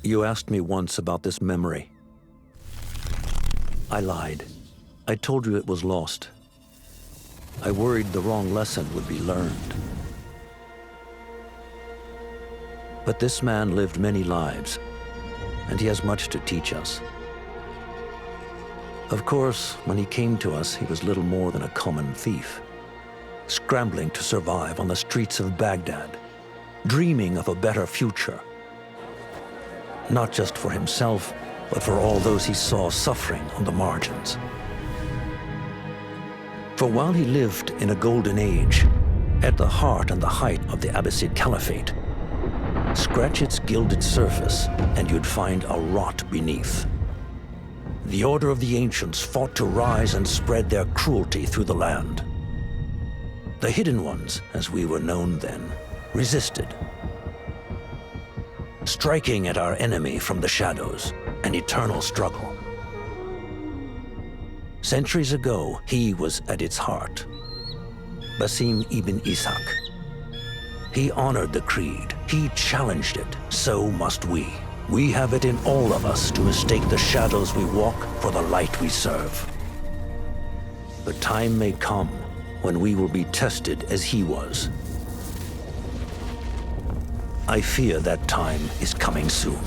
You asked me once about this memory. I lied. I told you it was lost. I worried the wrong lesson would be learned. But this man lived many lives, and he has much to teach us. Of course, when he came to us, he was little more than a common thief, scrambling to survive on the streets of Baghdad, dreaming of a better future. Not just for himself, but for all those he saw suffering on the margins. For while he lived in a golden age, at the heart and the height of the Abbasid Caliphate, scratch its gilded surface and you'd find a rot beneath. The Order of the Ancients fought to rise and spread their cruelty through the land. The Hidden Ones, as we were known then, resisted, striking at our enemy from the shadows, an eternal struggle. Centuries ago, he was at its heart, Basim ibn Ishaq. He honored the creed, he challenged it, so must we. We have it in all of us to mistake the shadows we walk for the light we serve. The time may come when we will be tested as he was. I fear that time is coming soon.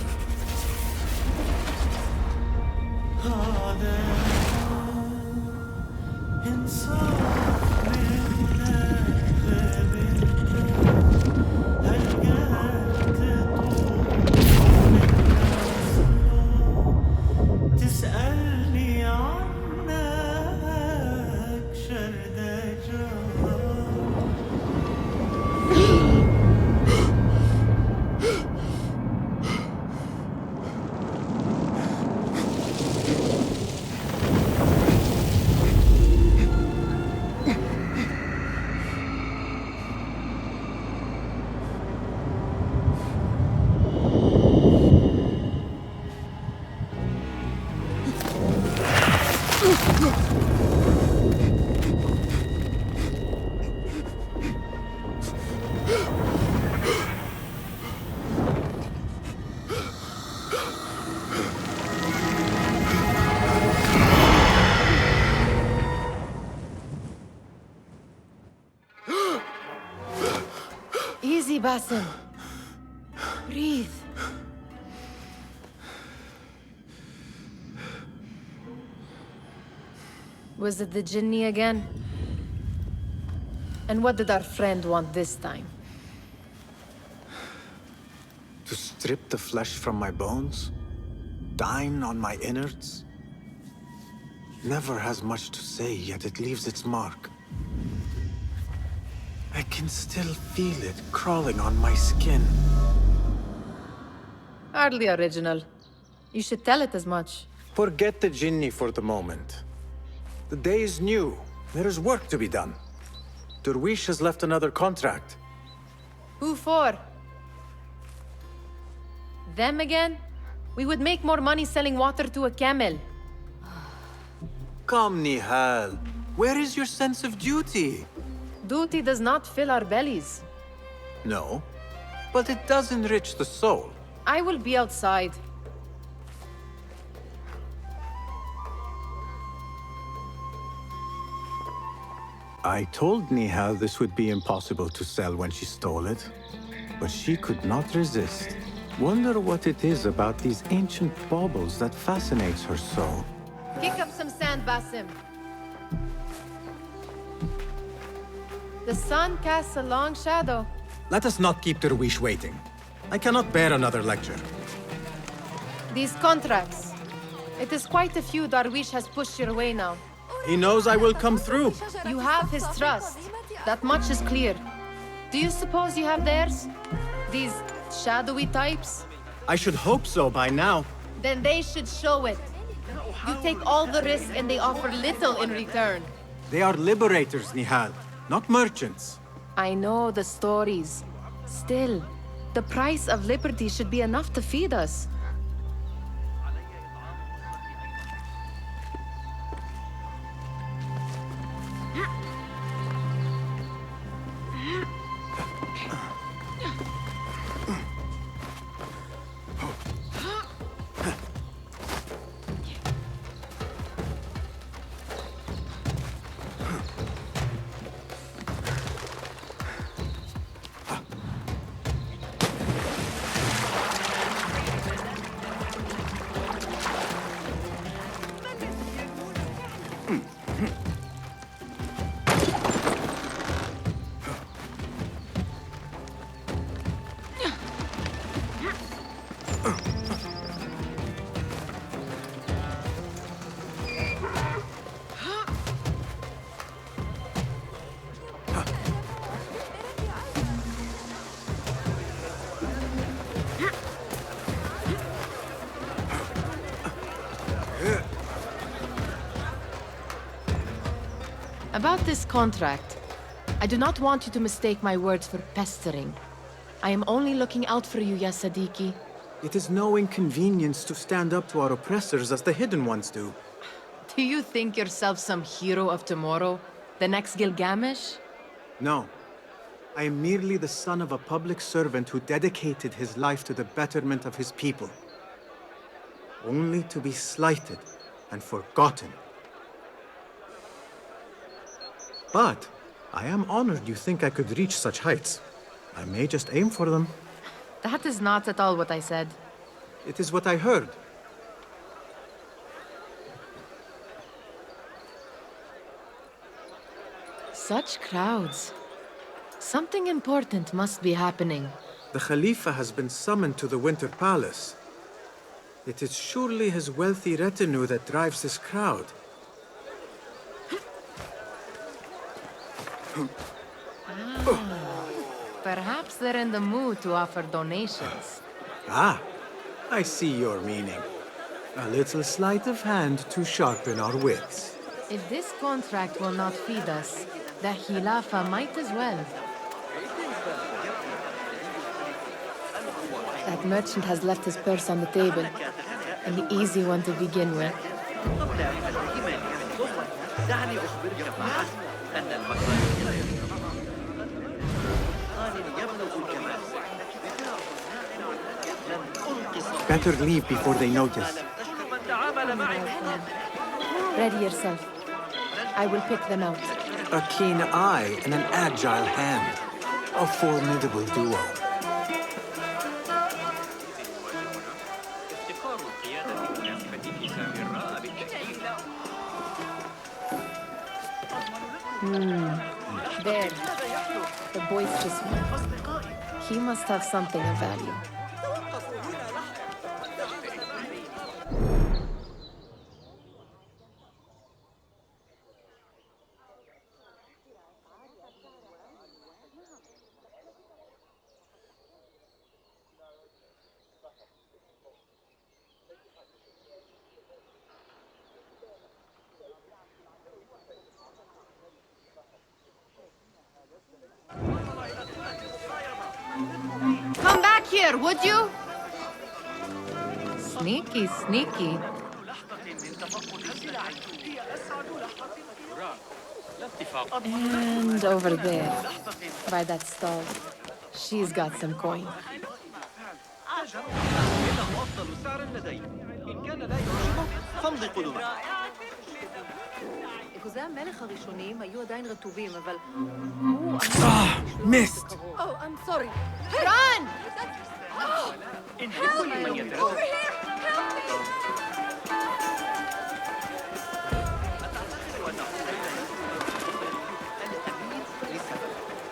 Easy, Basim. Breathe. Was it the Jinni again? And what did our friend want this time? To strip the flesh from my bones? Dine on my innards? Never has much to say, yet it leaves its mark. I can still feel it crawling on my skin. Hardly original. You should tell it as much. Forget the Jinni for the moment. The day is new. There is work to be done. Derwish has left another contract. Who for? Them again? We would make more money selling water to a camel. Come, Nihal. Where is your sense of duty? Duty does not fill our bellies. No, but it does enrich the soul. I will be outside. I told Nihal this would be impossible to sell when she stole it, but she could not resist. Wonder what it is about these ancient baubles that fascinates her so. Kick up some sand, Basim. The sun casts a long shadow. Let us not keep Derwish waiting. I cannot bear another lecture. These contracts. It is quite a few Darwish has pushed your way now. He knows I will come through. You have his trust. That much is clear. Do you suppose you have theirs? These shadowy types? I should hope so by now. Then they should show it. You take all the risk and they offer little in return. They are liberators, Nihal, not merchants. I know the stories. Still, the price of liberty should be enough to feed us. About this contract, I do not want you to mistake my words for pestering. I am only looking out for you, ya Sadiki. It is no inconvenience to stand up to our oppressors as the hidden ones do. Do you think yourself some hero of tomorrow? The next Gilgamesh? No. I am merely the son of a public servant who dedicated his life to the betterment of his people. Only to be slighted and forgotten. But I am honored you think I could reach such heights. I may just aim for them. That is not at all what I said. It is what I heard. Such crowds. Something important must be happening. The Khalifa has been summoned to the Winter Palace. It is surely his wealthy retinue that drives this crowd. Perhaps they're in the mood to offer donations. Ah, I see your meaning. A little sleight of hand to sharpen our wits. If this contract will not feed us, the Khilafa might as well. That merchant has left his purse on the table. An easy one to begin with. Better leave before they notice. Ready yourself. I will pick them out. A keen eye and an agile hand. A formidable duo. There. The boisterous one. He must have something of value. Come back here, would you? Sneaky, sneaky. And over there, by that stall, she's got some coin. Missed! Oh, I'm sorry. Run! Help me! Over here! Help me!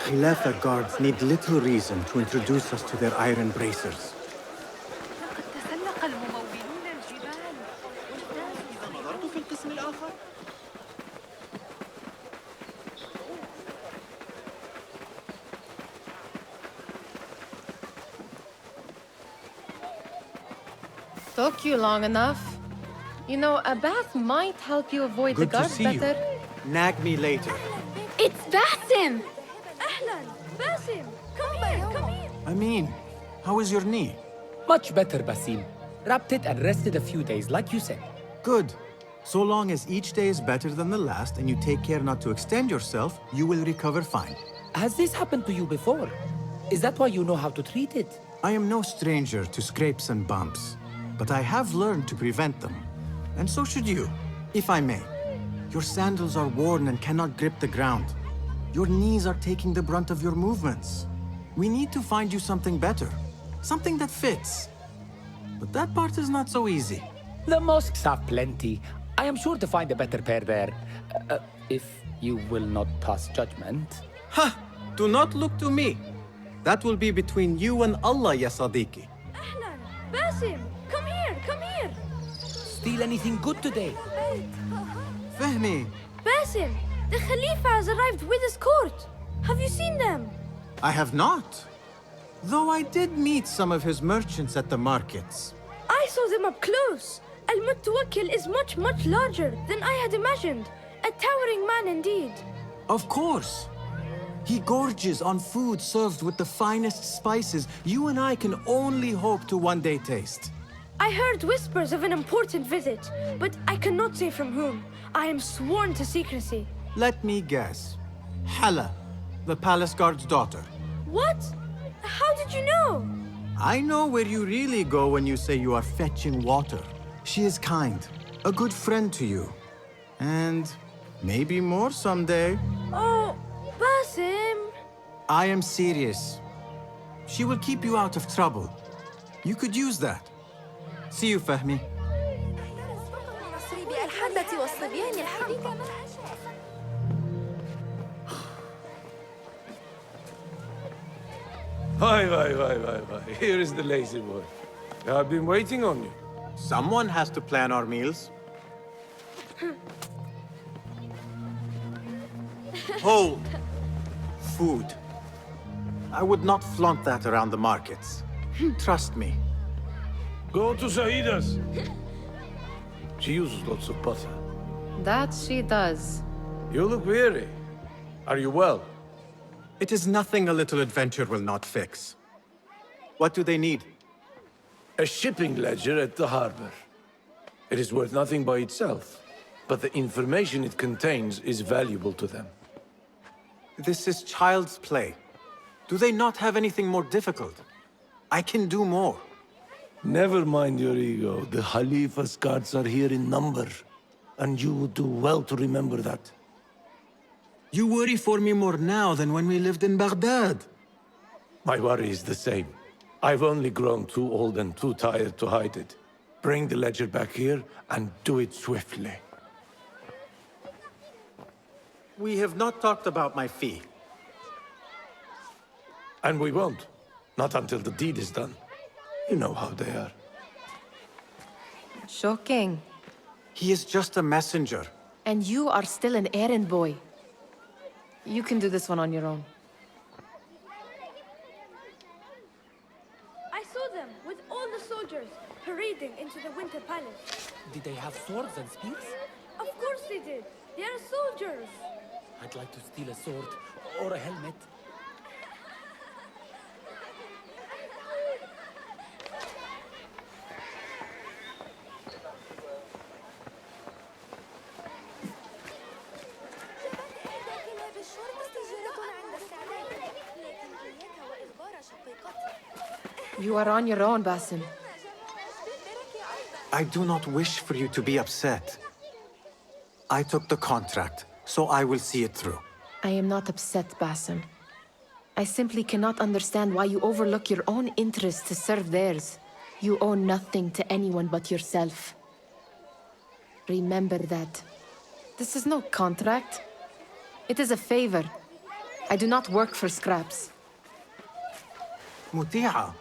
Khilafa guards need little reason to introduce us to their iron bracers. تسلق الممولون الجبال والناس نظرت في القسم الآخر. Took you long enough. You know, a bath might help you avoid Good the to guards see better. you. Nag me later. It's Basim! أهلاً! Basim! Come here! Come here! Amin, how is your knee? Much better, Basim. Wrapped it and rested a few days, like you said. Good. So long as each day is better than the last and you take care not to extend yourself, you will recover fine. Has this happened to you before? Is that why you know how to treat it? I am no stranger to scrapes and bumps, but I have learned to prevent them. And so should you, if I may. Your sandals are worn and cannot grip the ground. Your knees are taking the brunt of your movements. We need to find you something better, something that fits. But that part is not so easy. The mosques have plenty. I am sure to find a better pair there. If you will not pass judgment. Ha! Do not look to me. That will be between you and Allah, ya Sadiqi. أهلاً! Basim! Come here! Come here! Steal anything good today? Fehmi, Basim! The Khalifa has arrived with his court! Have you seen them? I have not. Though I did meet some of his merchants at the markets. I saw them up close. Al-Mutawakkil is much, much larger than I had imagined. A towering man indeed. Of course. He gorges on food served with the finest spices you and I can only hope to one day taste. I heard whispers of an important visit, but I cannot say from whom. I am sworn to secrecy. Let me guess. Hala, the palace guard's daughter. What? How did you know? I know where you really go when you say you are fetching water. She is kind, a good friend to you. And maybe more someday. Oh, Basim. I am serious. She will keep you out of trouble. You could use that. See you, Fahmi. Why. Here is the lazy boy. I've been waiting on you. Someone has to plan our meals. Hold. Food. I would not flaunt that around the markets. Trust me. Go to Saida's. She uses lots of butter. That she does. You look weary. Are you well? It is nothing a little adventure will not fix. What do they need? A shipping ledger at the harbor. It is worth nothing by itself, but the information it contains is valuable to them. This is child's play. Do they not have anything more difficult? I can do more. Never mind your ego. The Khalifa's guards are here in number, and you would do well to remember that. You worry for me more now than when we lived in Baghdad. My worry is the same. I've only grown too old and too tired to hide it. Bring the ledger back here and do it swiftly. We have not talked about my fee. And we won't. Not until the deed is done. You know how they are. Shocking. He is just a messenger. And you are still an errand boy. You can do this one on your own. I saw them with all the soldiers parading into the Winter Palace. Did they have swords and spears? Of course they did. They are soldiers. I'd like to steal a sword or a helmet. You are on your own, Basim. I do not wish for you to be upset. I took the contract, so I will see it through. I am not upset, Basim. I simply cannot understand why you overlook your own interests to serve theirs. You owe nothing to anyone but yourself. Remember that. This is no contract. It is a favor. I do not work for scraps. Muti'a,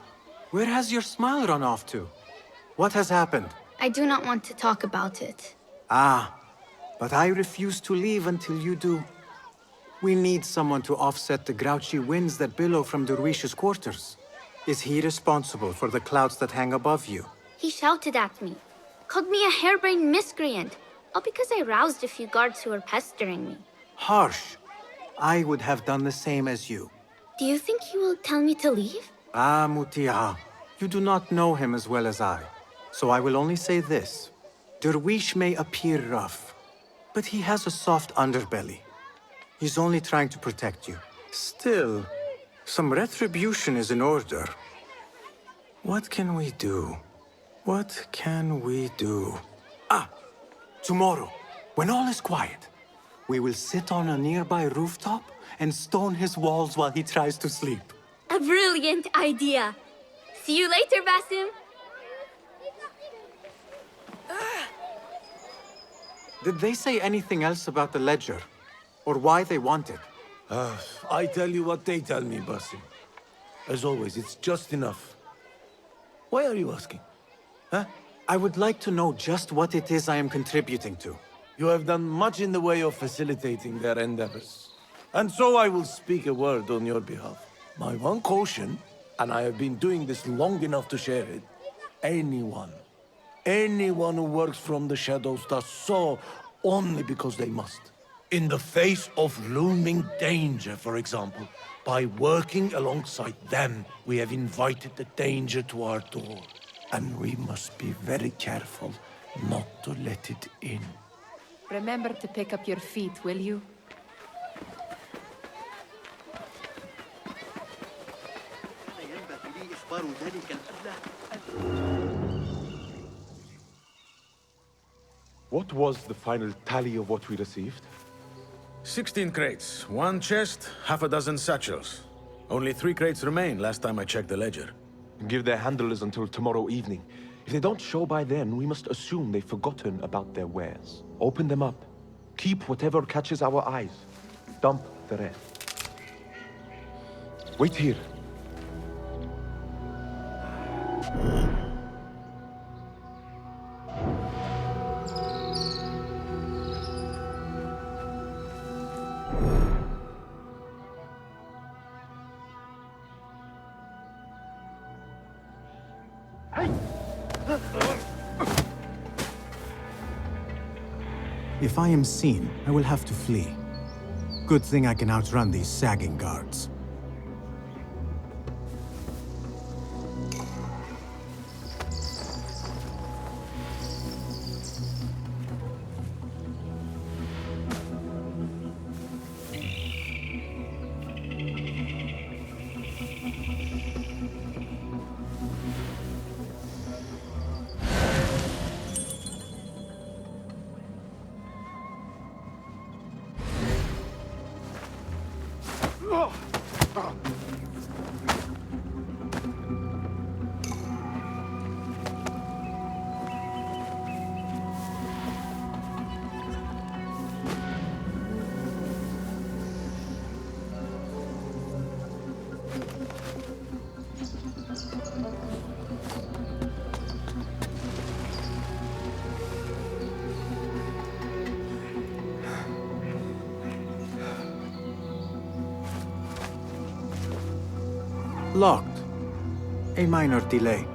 where has your smile run off to? What has happened? I do not want to talk about it. Ah, but I refuse to leave until you do. We need someone to offset the grouchy winds that billow from Derwish's quarters. Is he responsible for the clouds that hang above you? He shouted at me, called me a harebrained miscreant, all because I roused a few guards who were pestering me. Harsh. I would have done the same as you. Do you think he will tell me to leave? Ah, Muti'a, you do not know him as well as I. So I will only say this. Derwish may appear rough, but he has a soft underbelly. He's only trying to protect you. Still, some retribution is in order. What can we do? What can we do? Ah, tomorrow, when all is quiet, we will sit on a nearby rooftop and stone his walls while he tries to sleep. A brilliant idea. See you later, Basim. Did they say anything else about the ledger? Or why they want it? I tell you what they tell me, Basim. As always, it's just enough. Why are you asking? Huh? I would like to know just what it is I am contributing to. You have done much in the way of facilitating their endeavors. And so I will speak a word on your behalf. My one caution, and I have been doing this long enough to share it, anyone who works from the shadows does so only because they must. In the face of looming danger, for example, by working alongside them, we have invited the danger to our door. And we must be very careful not to let it in. Remember to pick up your feet, will you? What was the final tally of what we received? 16 crates, 1 chest, half a dozen satchels. Only 3 crates remain last time I checked the ledger. Give their handlers until tomorrow evening. If they don't show by then, we must assume they've forgotten about their wares. Open them up. Keep whatever catches our eyes. Dump the rest. Wait here. If I am seen, I will have to flee. Good thing I can outrun these sagging guards. Locked. A minor delay.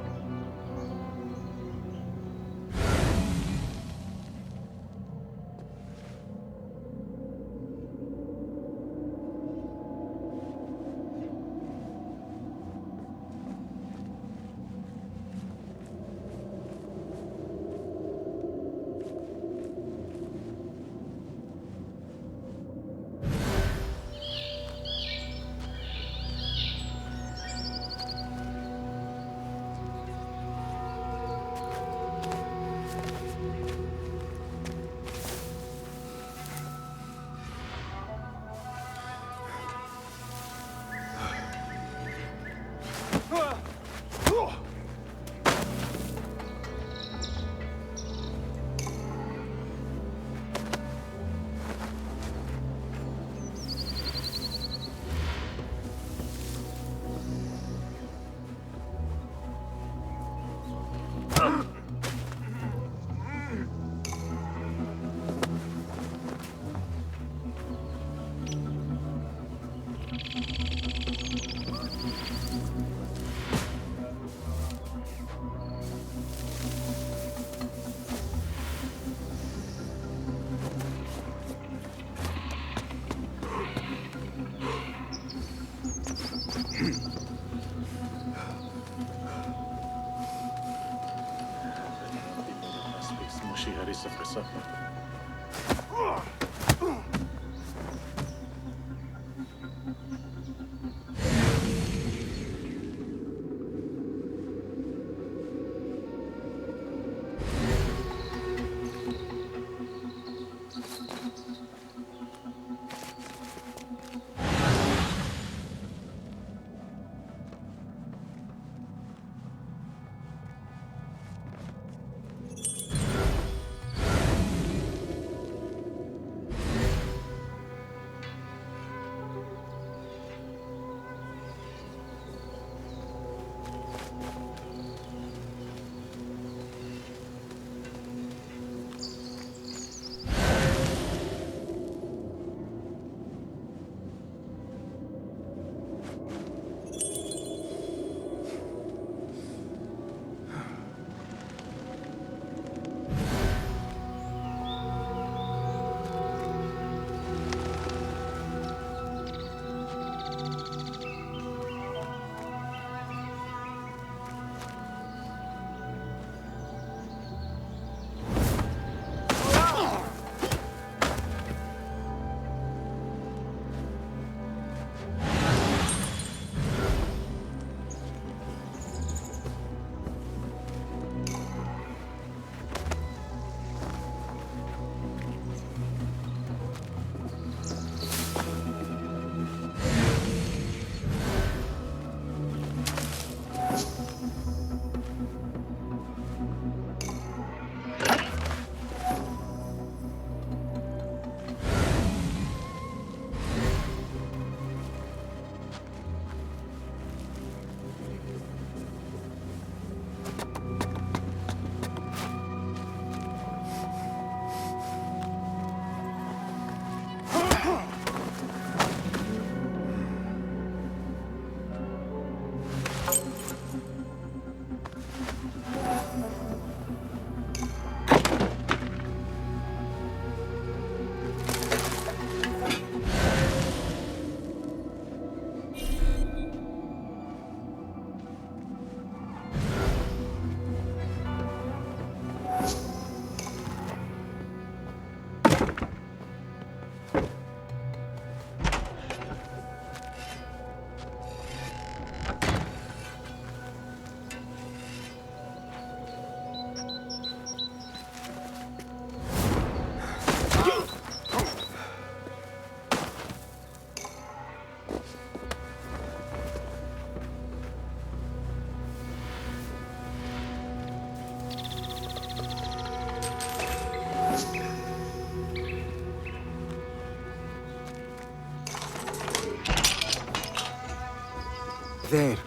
There.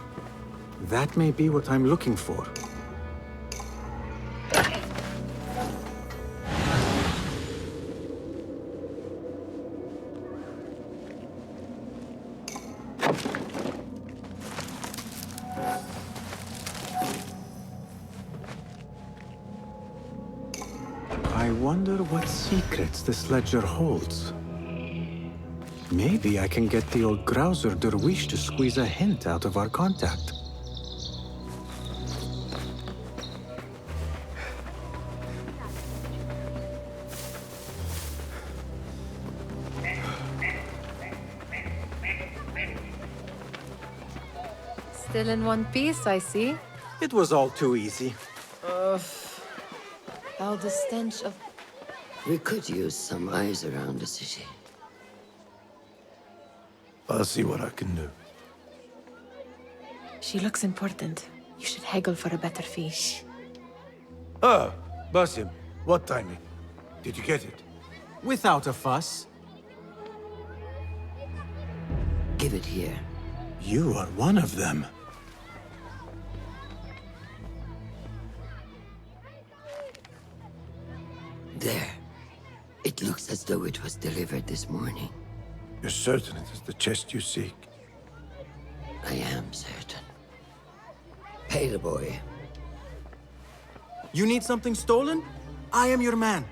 That may be what I'm looking for. I wonder what secrets this ledger holds. Maybe I can get the old grouser Derwish to squeeze a hint out of our contact. Still in one piece, I see. It was all too easy. How the stench of... We could use some eyes around the city. I'll see what I can do. She looks important. You should haggle for a better fee. Ah, Basim, what timing? Did you get it? Without a fuss. Give it here. You are one of them. There. It looks as though it was delivered this morning. You're certain it is the chest you seek? I am certain. Pay the boy. You need something stolen? I am your man.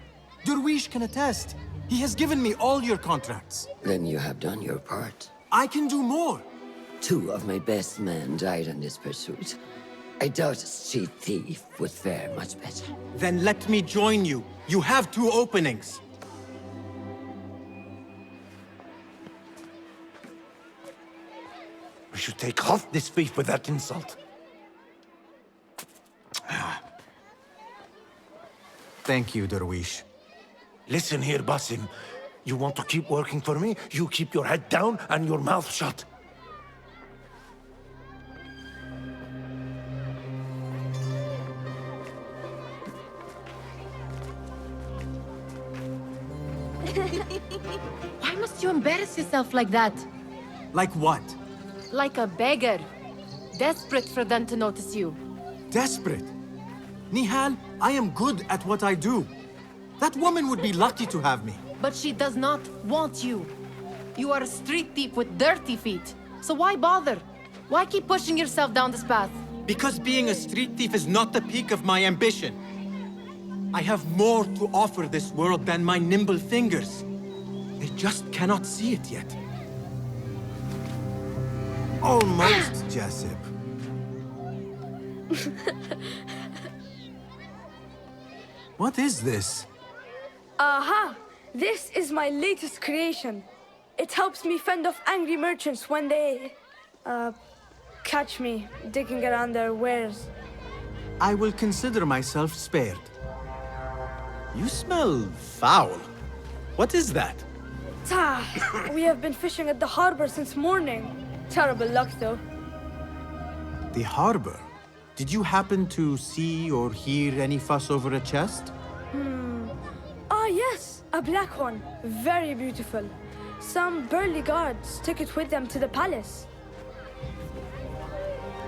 Derwish can attest. He has given me all your contracts. Then you have done your part. I can do more. 2 of my best men died in this pursuit. I doubt a street thief would fare much better. Then let me join you. You have 2 openings. We should take half this beef with that insult. Thank you, Derwish. Listen here, Basim. You want to keep working for me? You keep your head down and your mouth shut. Why must you embarrass yourself like that? Like what? Like a beggar. Desperate for them to notice you. Desperate? Nihal, I am good at what I do. That woman would be lucky to have me. But she does not want you. You are a street thief with dirty feet. So why bother? Why keep pushing yourself down this path? Because being a street thief is not the peak of my ambition. I have more to offer this world than my nimble fingers. They just cannot see it yet. Almost, Jessup. What is this? Aha! This is my latest creation. It helps me fend off angry merchants when they... catch me digging around their wares. I will consider myself spared. You smell foul. What is that? We have been fishing at the harbor since morning. Terrible luck, though. The harbor? Did you happen to see or hear any fuss over a chest? Ah, yes, a black one. Very beautiful. Some burly guards took it with them to the palace.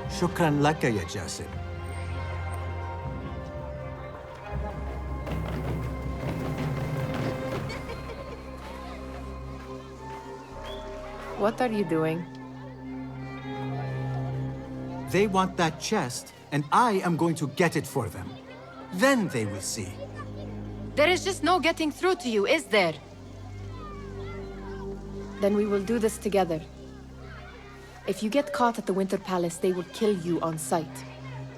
Shukran laka ya Jasib. What are you doing? They want that chest, and I am going to get it for them. Then they will see. There is just no getting through to you, is there? Then we will do this together. If you get caught at the Winter Palace, they will kill you on sight.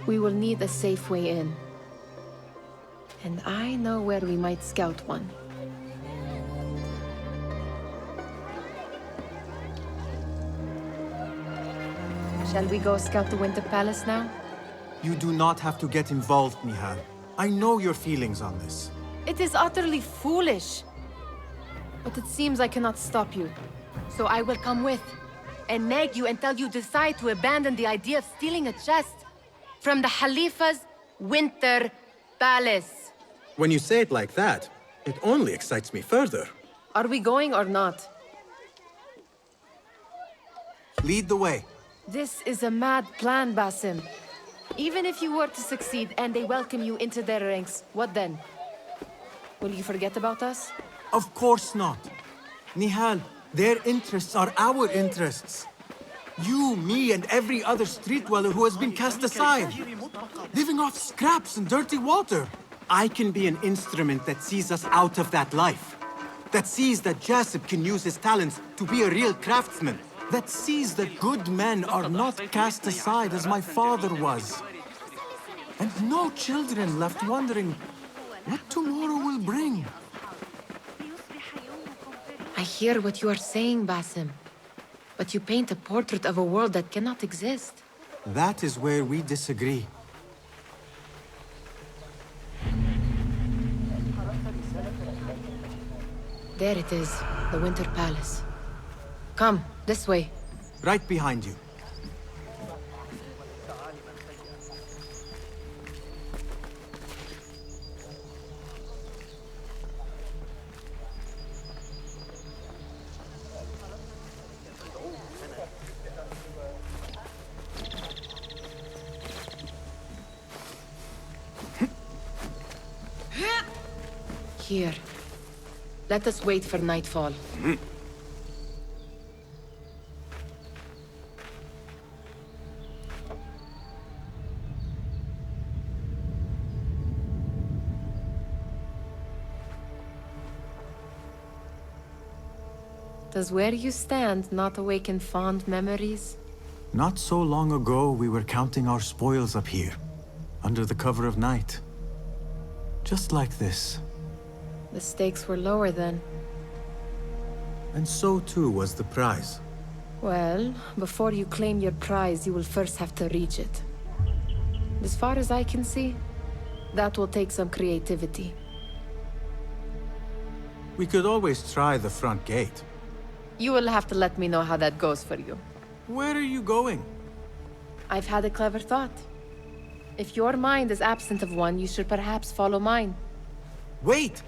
We will need a safe way in. And I know where we might scout one. Shall we go scout the Winter Palace now? You do not have to get involved, Nihal. I know your feelings on this. It is utterly foolish. But it seems I cannot stop you. So I will come with, and nag you until you decide to abandon the idea of stealing a chest from the Khalifa's Winter Palace. When you say it like that, it only excites me further. Are we going or not? Lead the way. This is a mad plan, Basim. Even if you were to succeed and they welcome you into their ranks, what then? Will you forget about us? Of course not. Nihal, their interests are our interests. You, me, and every other street dweller who has been cast aside. Living off scraps and dirty water. I can be an instrument that sees us out of that life. That sees that Jasip can use his talents to be a real craftsman. That sees that good men are not cast aside as my father was. And no children left wondering what tomorrow will bring. I hear what you are saying, Basim. But you paint a portrait of a world that cannot exist. That is where we disagree. There it is, the Winter Palace. Come, this way. Right behind you. Here. Let us wait for nightfall. Does where you stand not awaken fond memories? Not so long ago, we were counting our spoils up here, under the cover of night. Just like this. The stakes were lower then. And so too was the prize. Well, before you claim your prize, you will first have to reach it. As far as I can see, that will take some creativity. We could always try the front gate. You will have to let me know how that goes for you. Where are you going? I've had a clever thought. If your mind is absent of one, you should perhaps follow mine. Wait!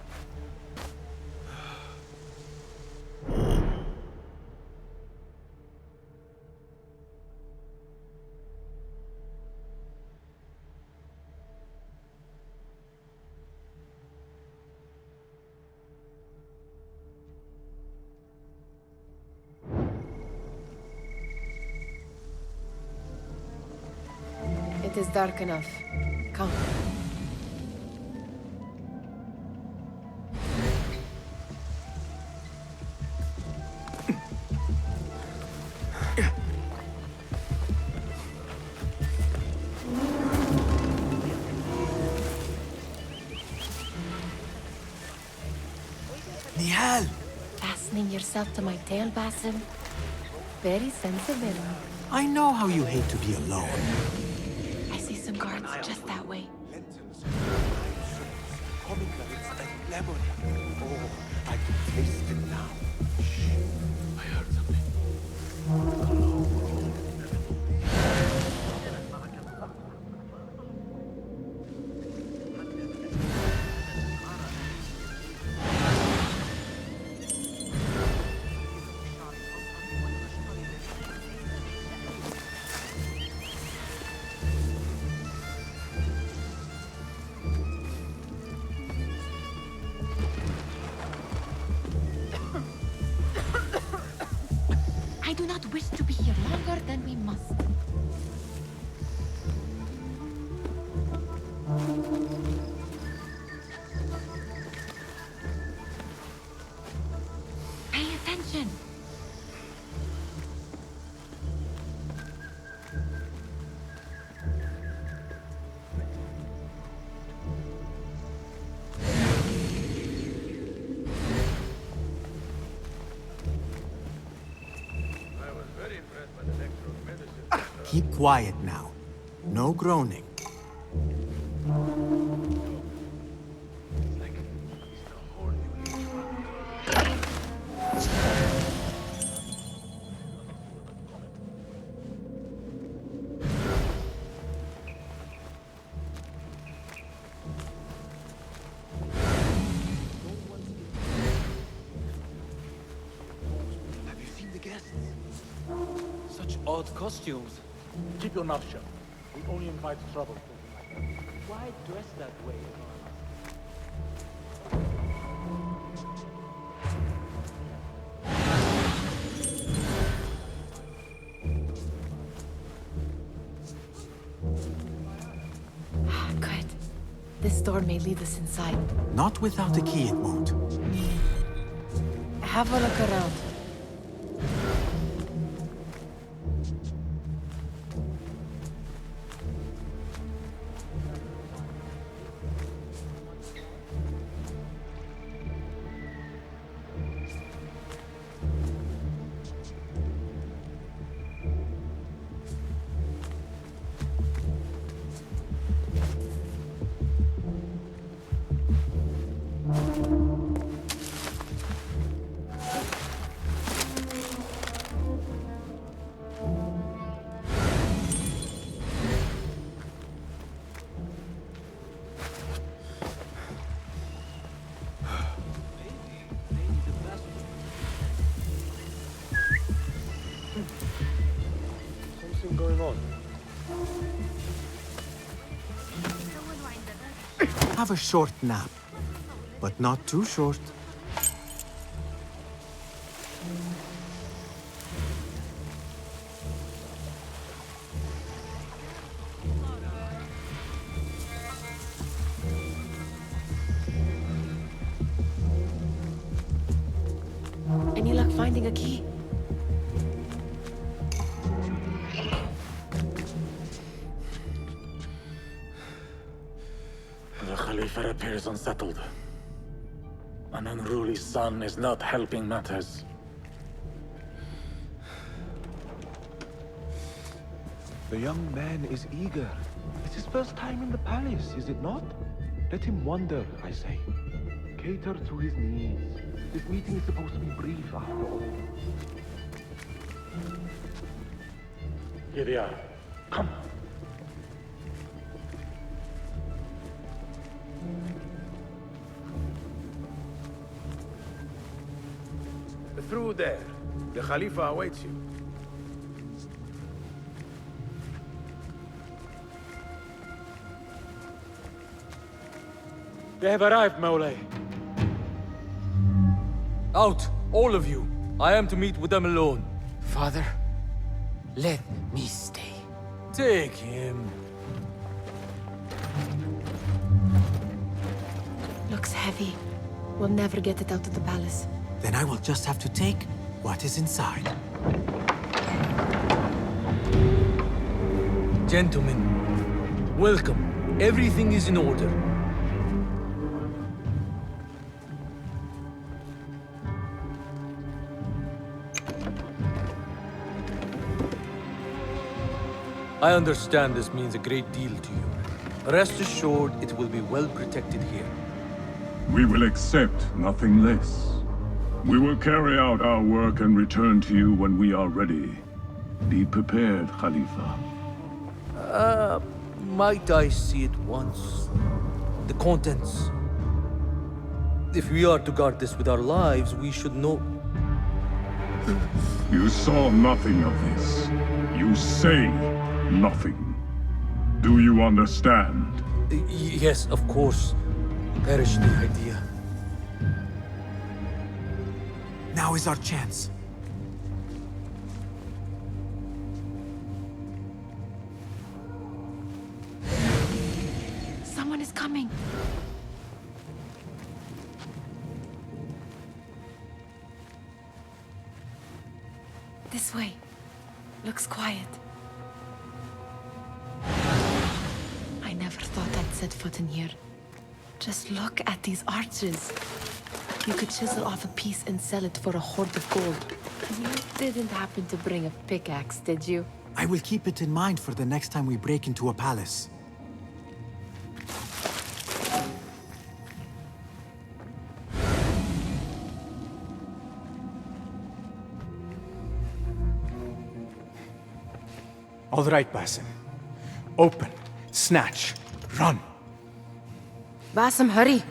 It is dark enough. Come. Nihal! Fastening yourself to my tail, Basim? Very sensible. I know how you hate to be alone. I see some guards just that way. Oh, I can taste it now. Shh. I heard something. I do not wish to be here longer than we must. Pay attention. Keep quiet now. No groaning. Have you seen the guests? Such odd costumes. Keep your mouth shut. We only invite trouble. Why dress that way? Good. This door may lead us inside. Not without a key, it won't. Have a look around. Something going on. Have a short nap, but not too short. Any luck finding a key? The Khalifa appears unsettled. An unruly son is not helping matters. The young man is eager. It's his first time in the palace, is it not? Let him wander, I say. Cater to his needs. This meeting is supposed to be brief, after all. Here they are. Come. Through there. The Khalifa awaits you. They have arrived, Maulay. Out, all of you. I am to meet with them alone. Father, let me stay. Take him. Looks heavy. We'll never get it out of the palace. Then I will just have to take what is inside. Gentlemen, welcome. Everything is in order. I understand this means a great deal to you. Rest assured, it will be well protected here. We will accept nothing less. We will carry out our work and return to you when we are ready. Be prepared, Khalifa. Might I see it once? The contents. If we are to guard this with our lives, we should know. You saw nothing of this. You say nothing. Do you understand? Yes, of course. Perish the idea. Now is our chance. Someone is coming. This way. Looks quiet. I never thought I'd set foot in here. Just look at these arches. You could chisel off a piece and sell it for a hoard of gold. You didn't happen to bring a pickaxe, did you? I will keep it in mind for the next time we break into a palace. All right, Basim. Open, snatch, run. Basim, hurry.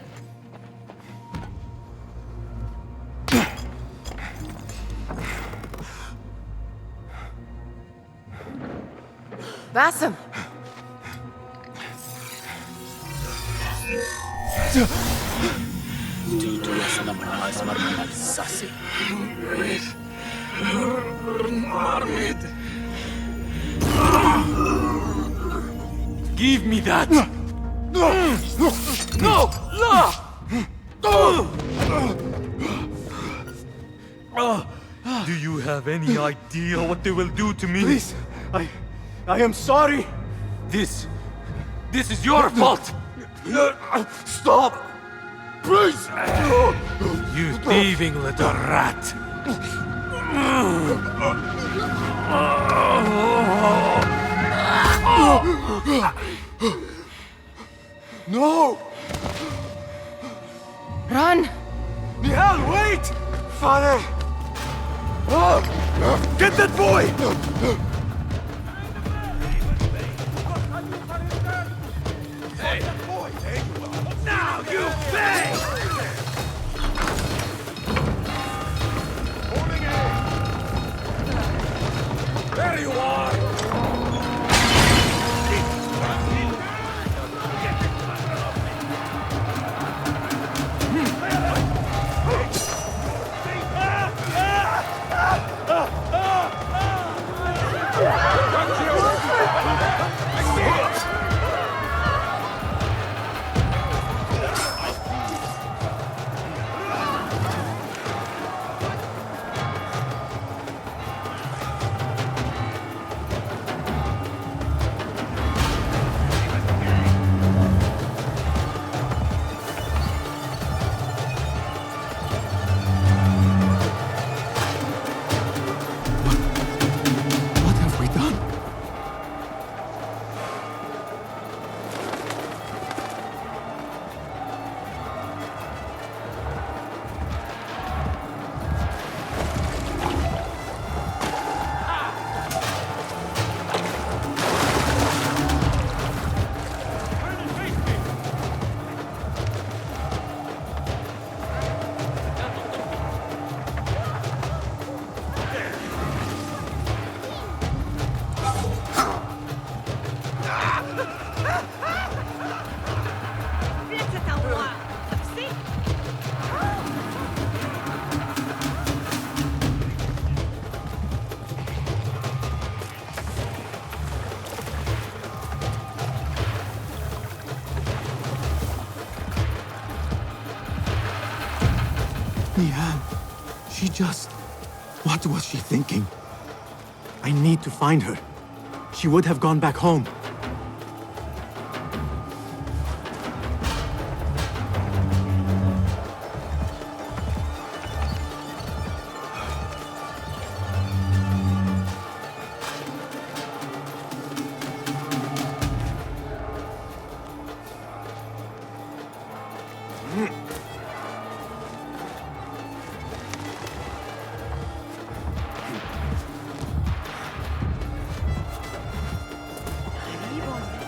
Basim! Give me that! No! No! Do you have any idea what they will do to me? Please, I am sorry. This is your fault. Stop! Please! You thieving little rat! No! Run! Nihal, wait! Father! Get that boy! Hey! Now you pay! There you are! She just... What was she thinking? I need to find her. She would have gone back home.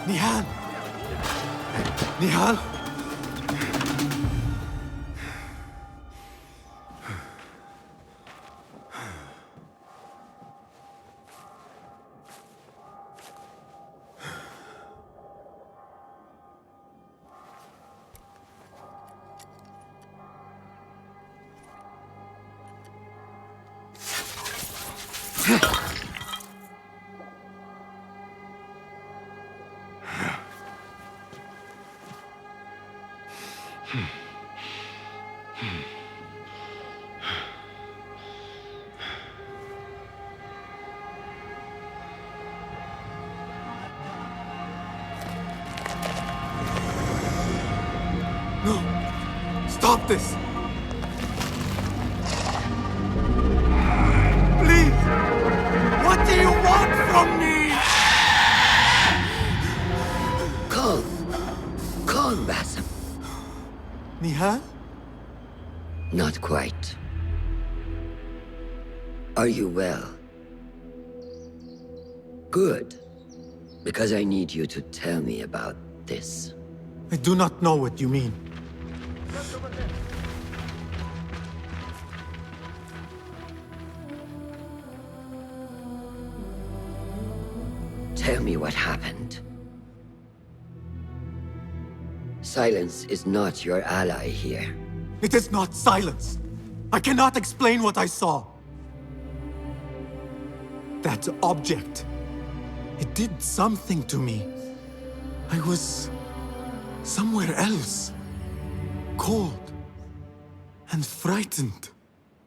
Nihal! Nihal! No! Stop this! Please! What do you want from me? Calm. Calm, Basim. Nihal? Not quite. Are you well? Good. Because I need you to tell me about this. I do not know what you mean. Tell me what happened. Silence is not your ally here. It is not silence. I cannot explain what I saw. That object, it did something to me. I was somewhere else. Cold and frightened.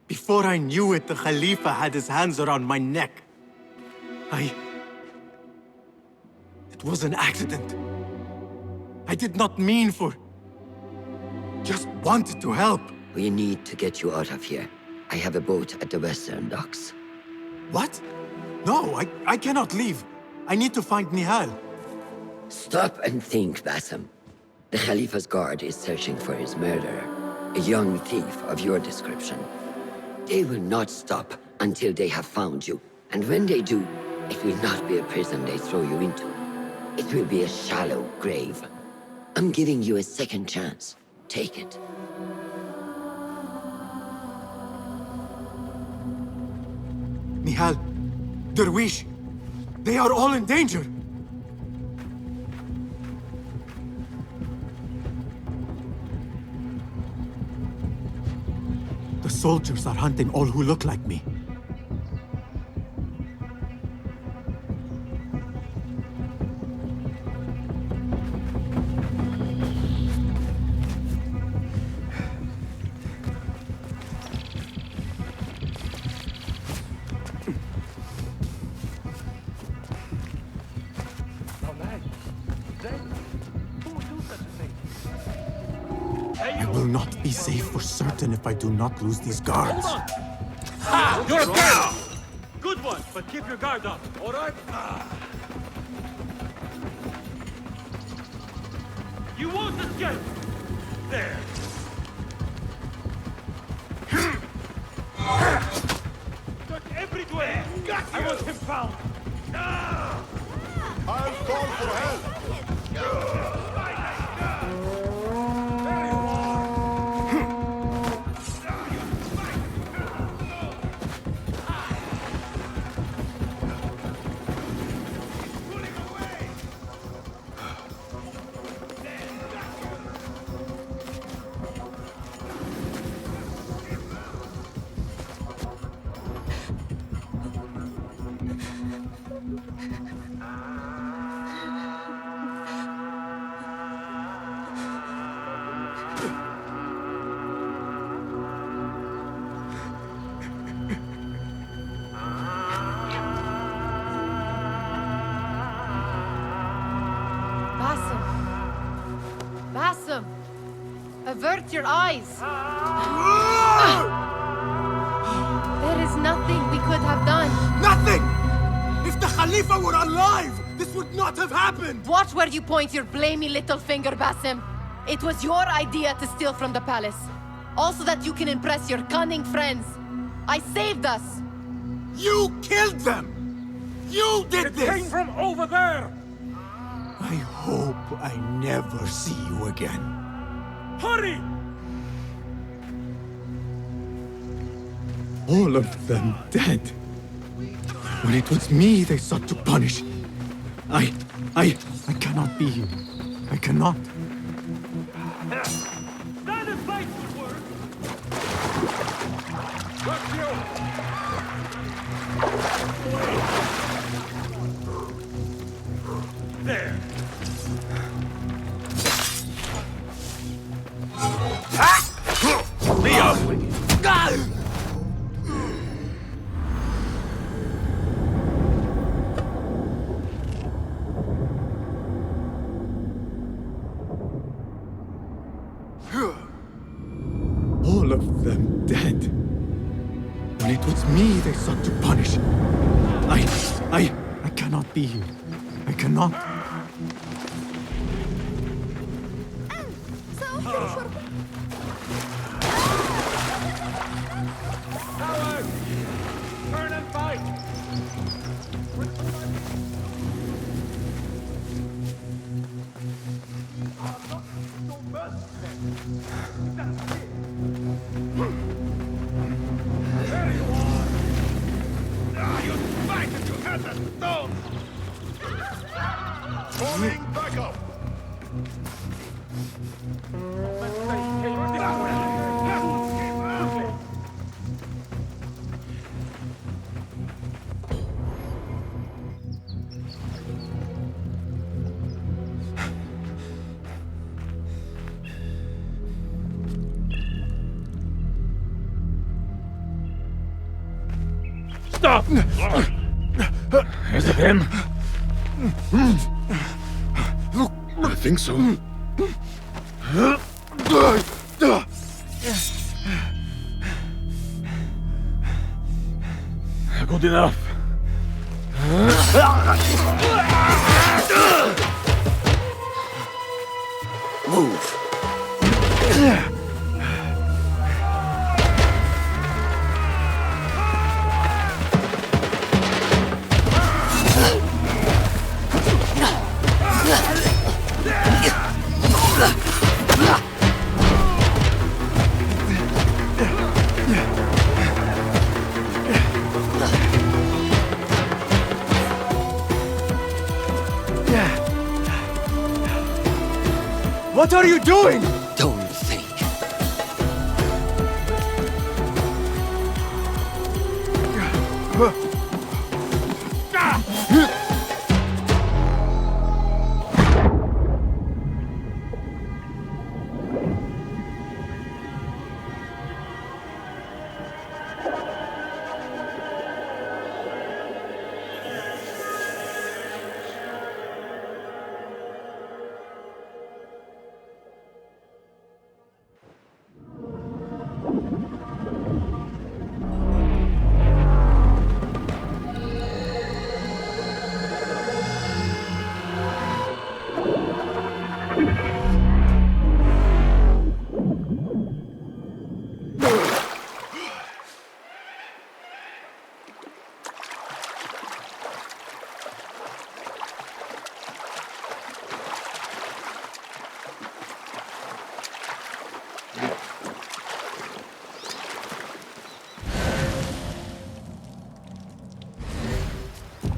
Before I knew it, the Khalifa had his hands around my neck. It was an accident. I did not mean for... Just wanted to help. We need to get you out of here. I have a boat at the western docks. What? No, I cannot leave. I need to find Nihal. Stop and think, Bassem. The Khalifa's guard is searching for his murderer. A young thief of your description. They will not stop until they have found you. And when they do, it will not be a prison they throw you into. It will be a shallow grave. I'm giving you a second chance. Take it. Nihal, Derwish, they are all in danger. The soldiers are hunting all who look like me. I will not be safe for certain if I do not lose these guards. Ha! You're a girl! Good one, but keep your guard up, all right? You won't escape! There! Got everywhere! Got you! I want him found! I'll call for help! Bassem! Avert your eyes! There is nothing we could have done. Nothing! If the Khalifa were alive, this would not have happened! Watch where you point your blamey little finger, Bassem. It was your idea to steal from the palace. Also that you can impress your cunning friends. I saved us! You killed them! You did this! It came from over there! I hope I never see you again. Hurry! All of them dead. When it was me they sought to punish. I cannot be here. I cannot. That advice would work! Got you! There! Leo! All of them dead. When it was me they sought to punish. I cannot be here. I cannot. Coward! Turn and fight! There you are! You fight that you had that stone! Stop! Is it him? I think so. Good enough. Move. What are you doing? Don't think.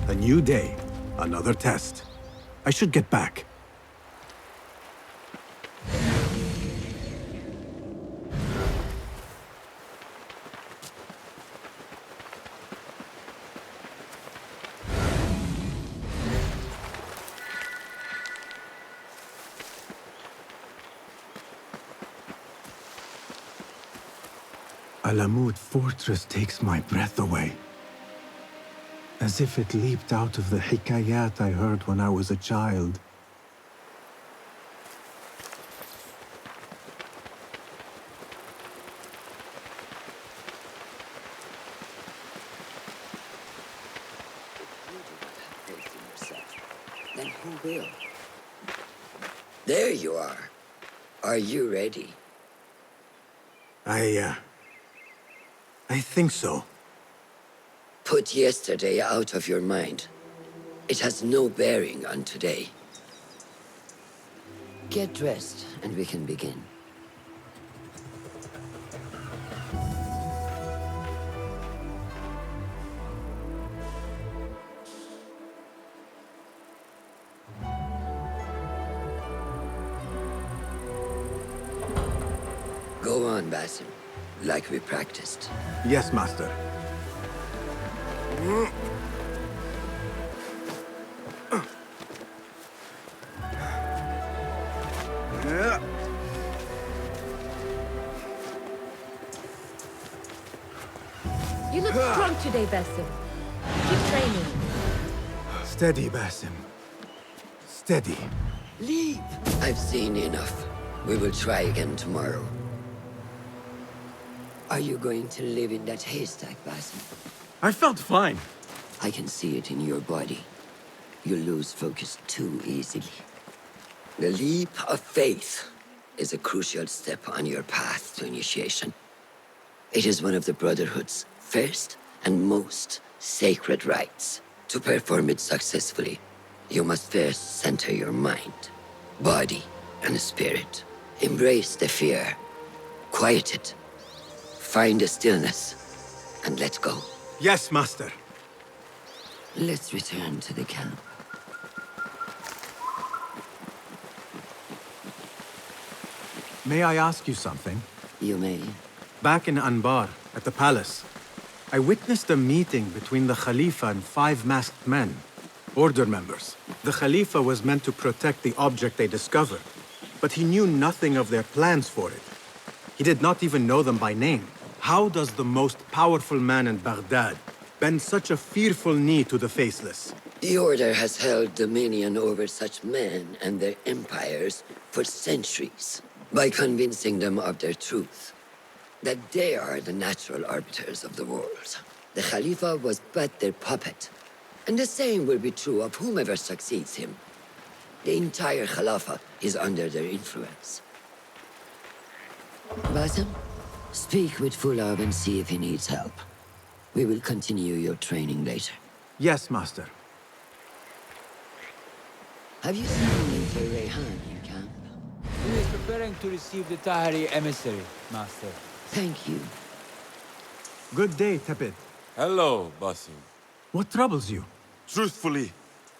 A new day, another test. I should get back. Alamut Fortress takes my breath away. As if it leaped out of the hikayat I heard when I was a child. Then who will? There you are. Are you ready? I think so. Put yesterday out of your mind. It has no bearing on today. Get dressed, and we can begin. Go on, Basim, like we practiced. Yes, Master. You look strong today, Basim. Keep training. Steady, Basim. Steady. Leave! I've seen enough. We will try again tomorrow. Are you going to live in that haystack, Basim? I felt fine. I can see it in your body. You lose focus too easily. The leap of faith is a crucial step on your path to initiation. It is one of the Brotherhood's first and most sacred rites. To perform it successfully, you must first center your mind, body, and spirit. Embrace the fear. Quiet it. Find the stillness, and let go. Yes, Master. Let's return to the camp. May I ask you something? You may. Back in Anbare, at the palace, I witnessed a meeting between the Khalifa and 5 masked men, order members. The Khalifa was meant to protect the object they discovered, but he knew nothing of their plans for it. He did not even know them by name. How does the most powerful man in Baghdad bend such a fearful knee to the faceless? The Order has held dominion over such men and their empires for centuries by convincing them of their truth, that they are the natural arbiters of the world. The Khalifa was but their puppet, and the same will be true of whomever succeeds him. The entire Khalifa is under their influence. Basim, speak with Fulab and see if he needs help. We will continue your training later. Yes, Master. Have you seen Mr. Rayhan in camp? He is preparing to receive the Tahiri emissary, Master. Thank you. Good day, Tepid. Hello, Basim. What troubles you? Truthfully,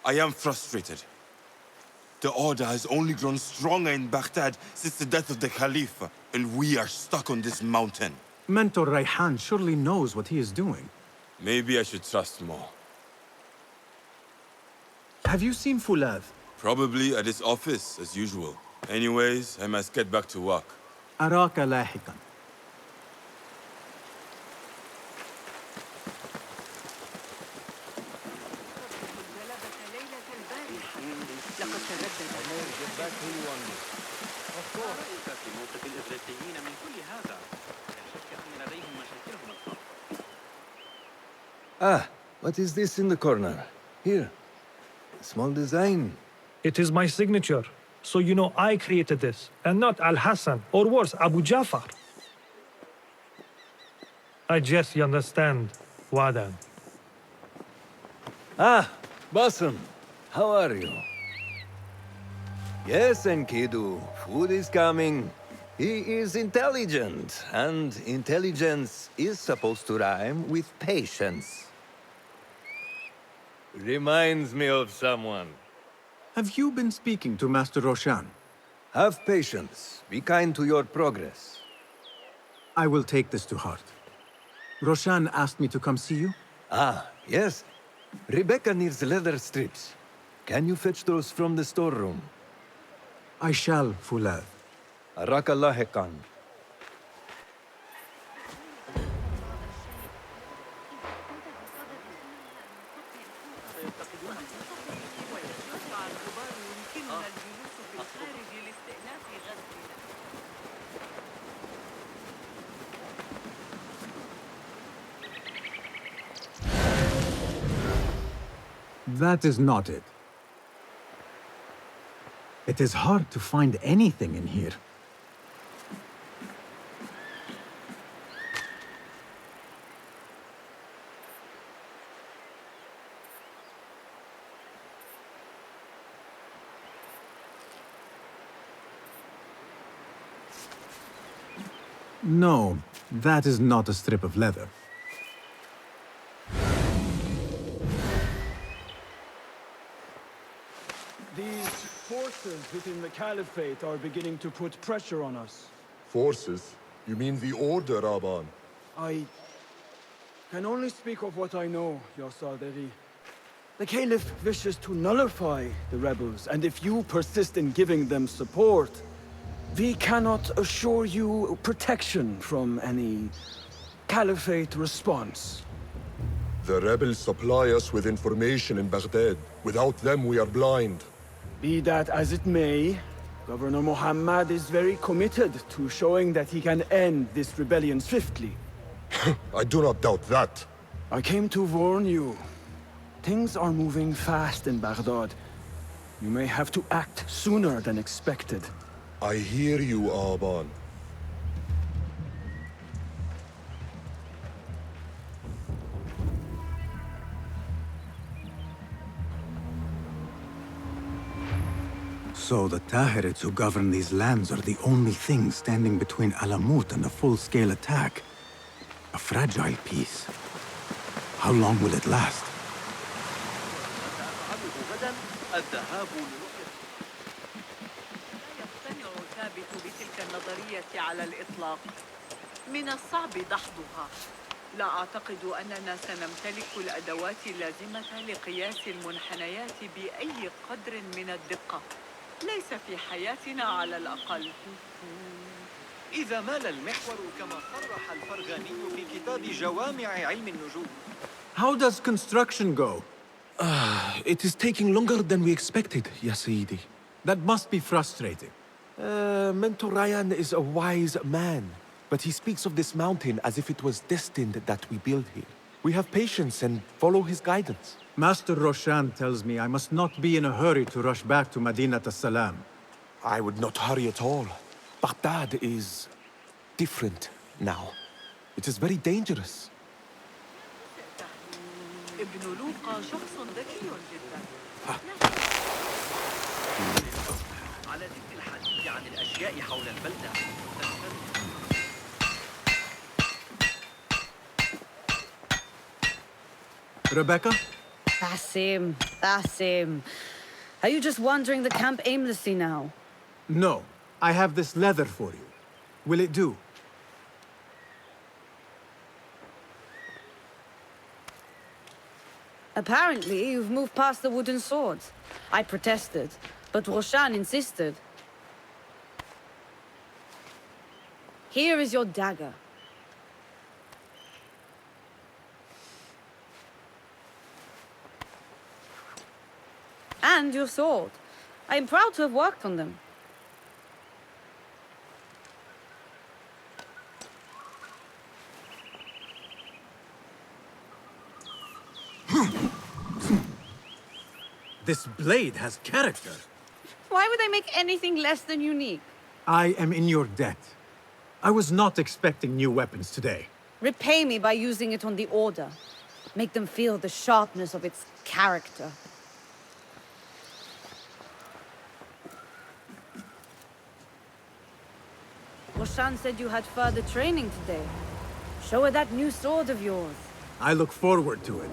I am frustrated. The Order has only grown stronger in Baghdad since the death of the Khalifa, and we are stuck on this mountain. Mentor Rayhan surely knows what he is doing. Maybe I should trust more. Have you seen Fulad? Probably at his office, as usual. Anyways, I must get back to work. أراك لاحقا. Ah, what is this in the corner? Here. A small design. It is my signature. So you know I created this, and not Al-Hassan, or worse, Abu Jafar. I guess you understand, Wadan. Ah, Basim. How are you? Yes, Enkidu. Food is coming. He is intelligent, and intelligence is supposed to rhyme with patience. Reminds me of someone. Have you been speaking to Master Roshan? Have patience. Be kind to your progress. I will take this to heart. Roshan asked me to come see you? Ah, yes. Rebecca needs leather strips. Can you fetch those from the storeroom? I shall, Fulad. Arakallah Khan. That is not it. It is hard to find anything in here. No, that is not a strip of leather. These forces within the Caliphate are beginning to put pressure on us. Forces? You mean the Order, Aban? I can only speak of what I know, Your Saderi. The Caliph wishes to nullify the rebels, and if you persist in giving them support, we cannot assure you protection from any Caliphate response. The rebels supply us with information in Baghdad. Without them, we are blind. Be that as it may, Governor Muhammad is very committed to showing that he can end this rebellion swiftly. I do not doubt that. I came to warn you. Things are moving fast in Baghdad. You may have to act sooner than expected. I hear you, Aban. So the Tahirids who govern these lands are the only thing standing between Alamut and a full-scale attack. A fragile peace. How long will it last? على الإطلاق من الصعب دحضها. لا أعتقد أننا سنمتلك الأدوات اللازمة لقياس المنحنيات بأي قدر من الدقة. ليس في حياتنا على الأقل. إذا مال المحور كما صرح الفرغاني في كتاب جوامع علم النجوم. How does construction go? It is taking longer than we expected, Ya Sayyidi. That must be frustrating. Mentor Ryan is a wise man, but he speaks of this mountain as if it was destined that we build here. We have patience and follow his guidance. Master Roshan tells me I must not be in a hurry to rush back to Madinat as-Salam. I would not hurry at all. Baghdad is different now. It is very dangerous. ابن لوقا شخص ذكي جدا. على ذكر الحديث عن الأشياء حول البلدة. Rebecca? Basim. Are you just wandering the camp aimlessly now? No. I have this leather for you. Will it do? Apparently, you've moved past the wooden swords. I protested, but Roshan insisted. Here is your dagger. And your sword. I am proud to have worked on them. This blade has character. Why would I make anything less than unique? I am in your debt. I was not expecting new weapons today. Repay me by using it on the Order. Make them feel the sharpness of its character. Roshan said you had further training today. Show her that new sword of yours. I look forward to it.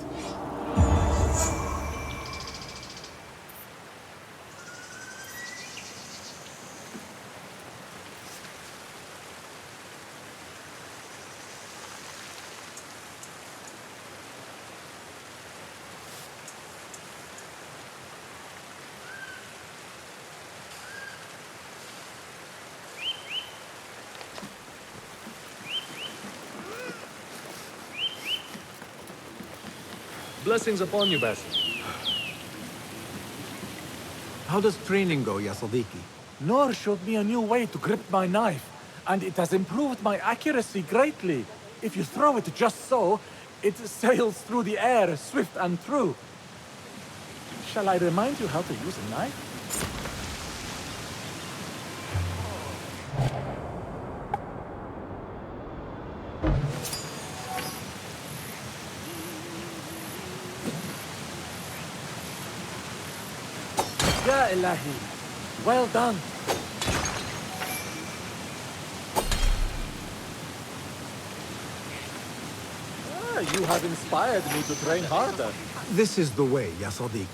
Blessings upon you, Basim. How does training go, Ya Sadiqi? Noor showed me a new way to grip my knife, and it has improved my accuracy greatly. If you throw it just so, it sails through the air, swift and true. Shall I remind you how to use a knife? Ya Ilahi, well done. You have inspired me to train harder. This is the way, Ya Sadiqi.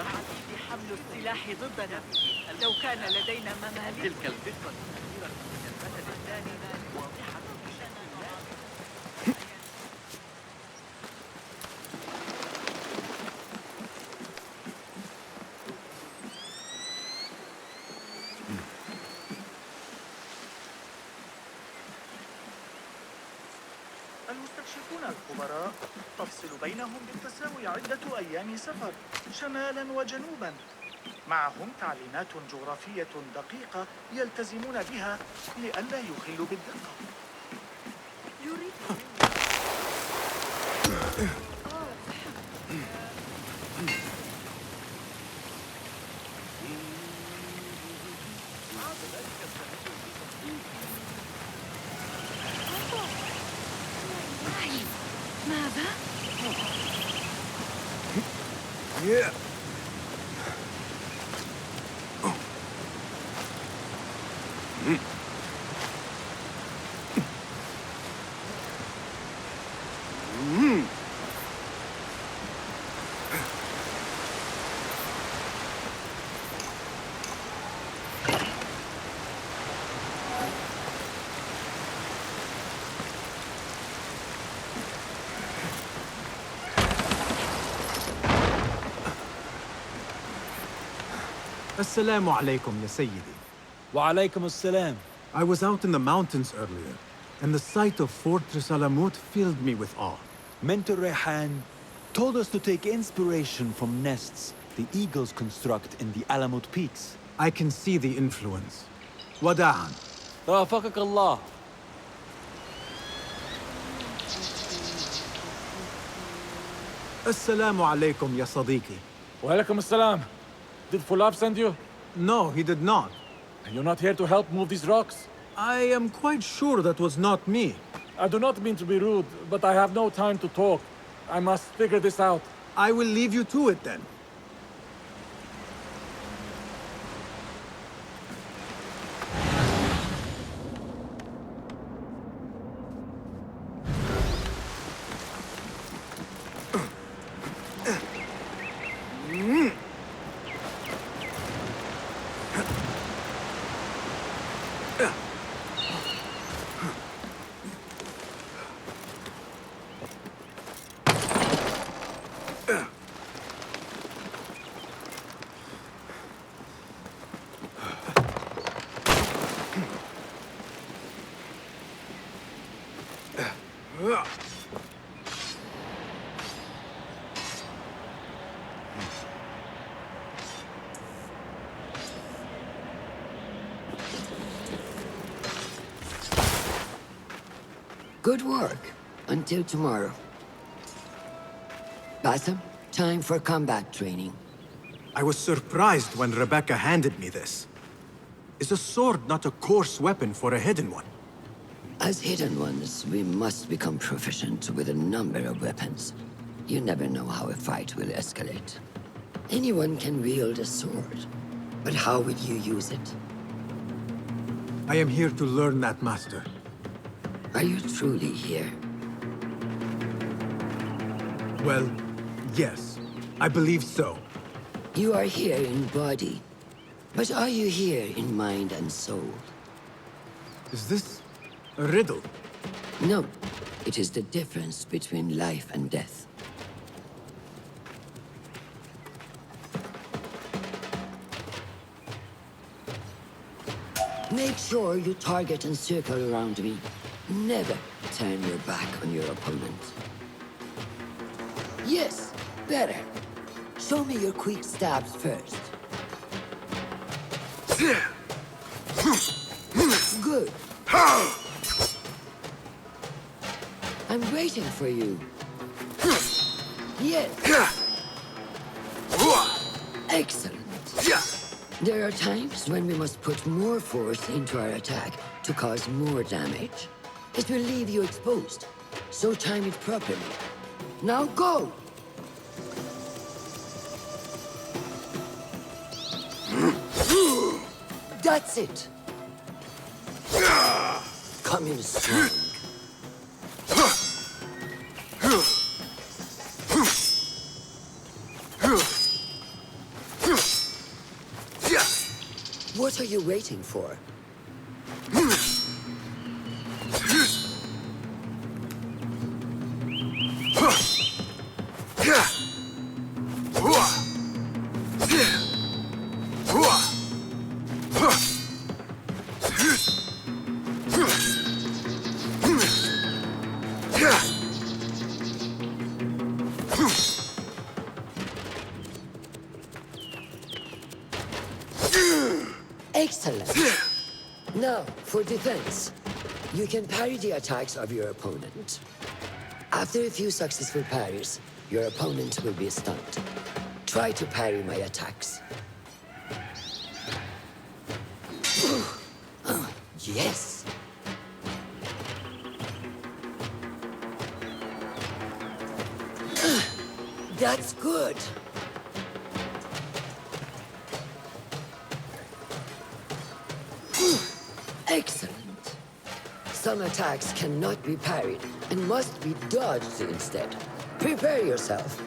حمل السلاح ضدنا لو كان لدينا ممالك تلك الفكرة الأخيرة المجسدة الثانية واضحة المستكشفون الخبراء تفصل بينهم بالتساوي عدة أيام سفر شمالا وجنوبا. معهم تعليمات جغرافية دقيقة يلتزمون بها لئلا يخلوا بالدقة. ماذا؟ Assalamu alaikum, ya Sayyidi. Wa alaikum assalam. I was out in the mountains earlier, and the sight of Fortress Alamut filled me with awe. Mentor Rehan told us to take inspiration from nests the eagles construct in the Alamut peaks. I can see the influence. Wada'an. Rafaqak Allah. Assalamu alaikum, ya Sadiqi. Wa alaikum assalam. Did Fulab send you? No, he did not. You're not here to help move these rocks? I am quite sure that was not me. I do not mean to be rude, but I have no time to talk. I must figure this out. I will leave you to it then. Good work. Until tomorrow. Bassam, time for combat training. I was surprised when Rebecca handed me this. Is a sword not a coarse weapon for a hidden one? As hidden ones, we must become proficient with a number of weapons. You never know how a fight will escalate. Anyone can wield a sword, but how will you use it? I am here to learn that, Master. Are you truly here? Well, yes. I believe so. You are here in body, but are you here in mind and soul? Is this a riddle? No. It is the difference between life and death. Make sure you target and circle around me. Never turn your back on your opponent. Yes, better. Show me your quick stabs first. Good. I'm waiting for you. Yes. Excellent. There are times when we must put more force into our attack to cause more damage. It will leave you exposed, so time it properly. Now go! That's it! Come in strong. What are you waiting for? Excellent. Now, for defense. You can parry the attacks of your opponent. After a few successful parries, your opponent will be stunned. Try to parry my attacks. Yes. That's good. Excellent. Some attacks cannot be parried and must be dodged instead. Prepare yourself.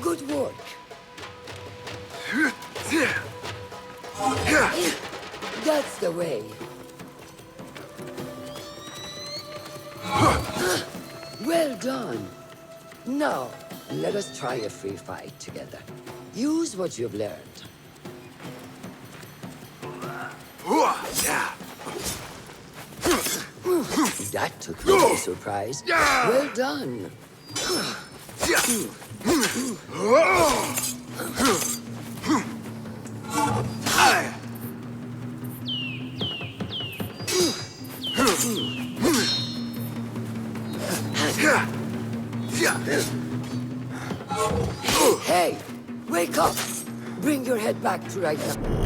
Good work. That's the way. Well done. Now, let us try a free fight together. Use what you've learned. That took me by surprise. Well done. Hey, wake up! Bring your head back to right now.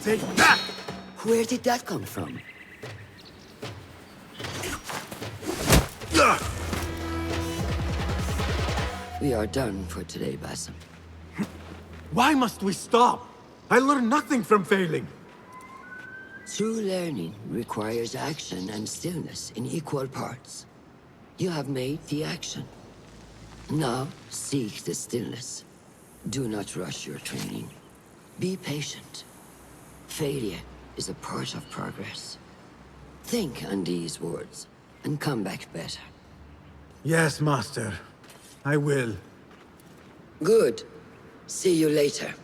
Take that! Where did that come from? We are done for today, Basim. Why must we stop? I learned nothing from failing. True learning requires action and stillness in equal parts. You have made the action. Now, seek the stillness. Do not rush your training. Be patient. Failure is a part of progress. Think on these words, and come back better. Yes, Master. I will. Good. See you later.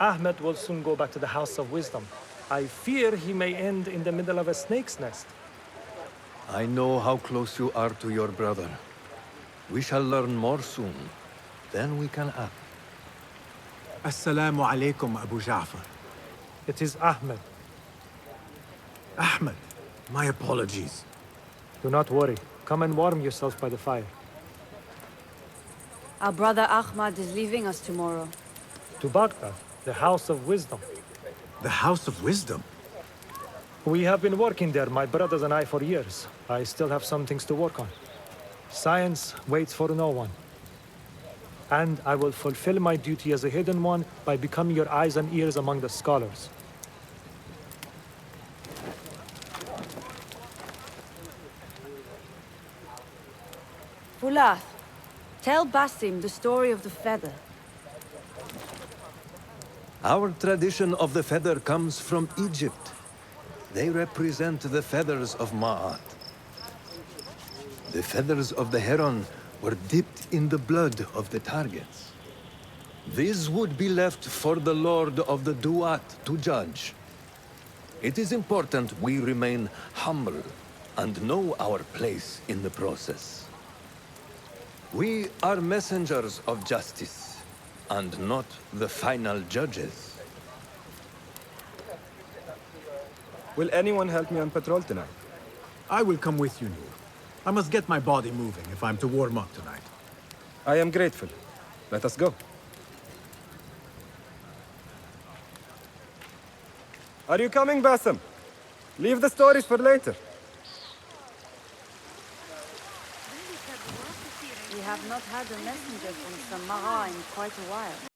Ahmed will soon go back to the House of Wisdom. I fear he may end in the middle of a snake's nest. I know how close you are to your brother. We shall learn more soon. Then we can act. Assalamu alaikum, Abu Ja'far. It is Ahmed. Ahmed, my apologies. Do not worry. Come and warm yourself by the fire. Our brother Ahmad is leaving us tomorrow. To Baghdad, the House of Wisdom. The House of Wisdom? We have been working there, my brothers and I, for years. I still have some things to work on. Science waits for no one. And I will fulfill my duty as a hidden one by becoming your eyes and ears among the scholars. Fulath, tell Basim the story of the feather. Our tradition of the feather comes from Egypt. They represent the feathers of Ma'at. The feathers of the heron were dipped in the blood of the targets. These would be left for the Lord of the Duat to judge. It is important we remain humble and know our place in the process. We are messengers of justice, and not the final judges. Will anyone help me on patrol tonight? I will come with you, Noor. I must get my body moving if I'm to warm up tonight. I am grateful. Let us go. Are you coming, Bassam? Leave the stories for later. We have not had a messenger from Samara in quite a while.